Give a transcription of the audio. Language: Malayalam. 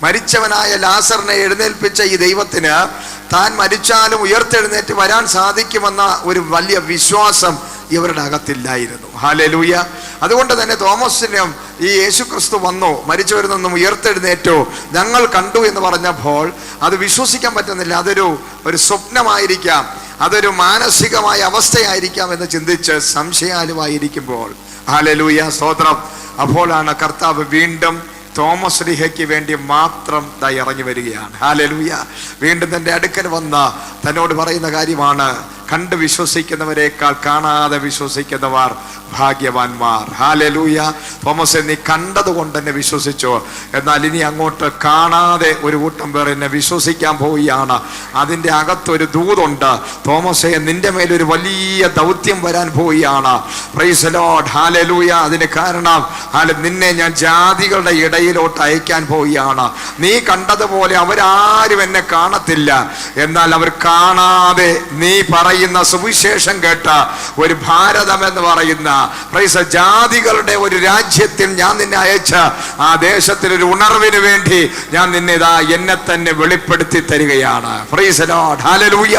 മരിച്ചവനായ ലാസറിനെ എഴുന്നേൽപ്പിച്ച ഈ ദൈവത്തിന് താൻ മരിച്ചാലും ഉയർത്തെഴുന്നേറ്റ് വരാൻ സാധിക്കുമെന്ന ഒരു വലിയ വിശ്വാസം ഇവരുടെ അകത്തില്ലായിരുന്നു. ഹല്ലേലൂയ. അതുകൊണ്ട് തന്നെ തോമസിനും ഈ യേശുക്രിസ്തു വന്നു, മരിച്ചവരിൽ നിന്നും ഉയർത്തെഴുന്നേറ്റു, ഞങ്ങൾ കണ്ടു എന്ന് പറഞ്ഞപ്പോൾ അത് വിശ്വസിക്കാൻ പറ്റുന്നില്ല. അതൊരു സ്വപ്നമായിരിക്കാം, അതൊരു മാനസികമായ അവസ്ഥയായിരിക്കാം എന്ന് ചിന്തിച്ച് സംശയാലുവായിരിക്കുമ്പോൾ, ഹല്ലേലൂയ, സ്തോത്രം, അപ്പോഴാണ് കർത്താവ് വീണ്ടും തോമസ് ശ്ലീഹയ്ക്ക് വേണ്ടി മാത്രം ഇറങ്ങി വരികയാണ്. ഹല്ലേലൂയ. വീണ്ടും തൻ്റെ അടുക്കൽ വന്ന് തന്നോട് പറയുന്ന കാര്യമാണ്, കണ്ട് വിശ്വസിക്കുന്നവരെക്കാൾ കാണാതെ വിശ്വസിക്കുന്നവർ ഭാഗ്യവാന്മാർ. ഹല്ലേലൂയ. തോമസെ, നീ കണ്ടതുകൊണ്ട് എന്നെ വിശ്വസിച്ചോ, എന്നാൽ ഇനി അങ്ങോട്ട് കാണാതെ ഒരു കൂട്ടം പേർ എന്നെ വിശ്വസിക്കാൻ പോവുകയാണ്. അതിൻ്റെ അകത്തൊരു ദൂതുണ്ട്. തോമസെ, നിന്റെ മേലൊരു വലിയ ദൗത്യം വരാൻ പോവുകയാണ്. Praise the Lord. ഹല്ലേലൂയ. അതിന് കാരണം നിന്നെ ഞാൻ ജാതികളുടെ ഇടയിലോട്ട് അയക്കാൻ പോവുകയാണ്. നീ കണ്ടതുപോലെ അവരാരും എന്നെ കാണത്തില്ല, എന്നാൽ അവർ കാണാതെ നീ പറയുന്ന സുവിശേഷം കേട്ട ഒരു ഭാരതം എന്ന് പറയുന്ന ജാതികളുടെ ഒരു രാജ്യത്തിൽ ഞാൻ നിന്നെ അയച്ച ആ ദേശത്തിലൊരു ഉണർവിന് വേണ്ടി ഞാൻ നിന്നെ എന്നെ തന്നെ വെളിപ്പെടുത്തി തരികയാണ്. Praise the Lord. ഹല്ലേലൂയ.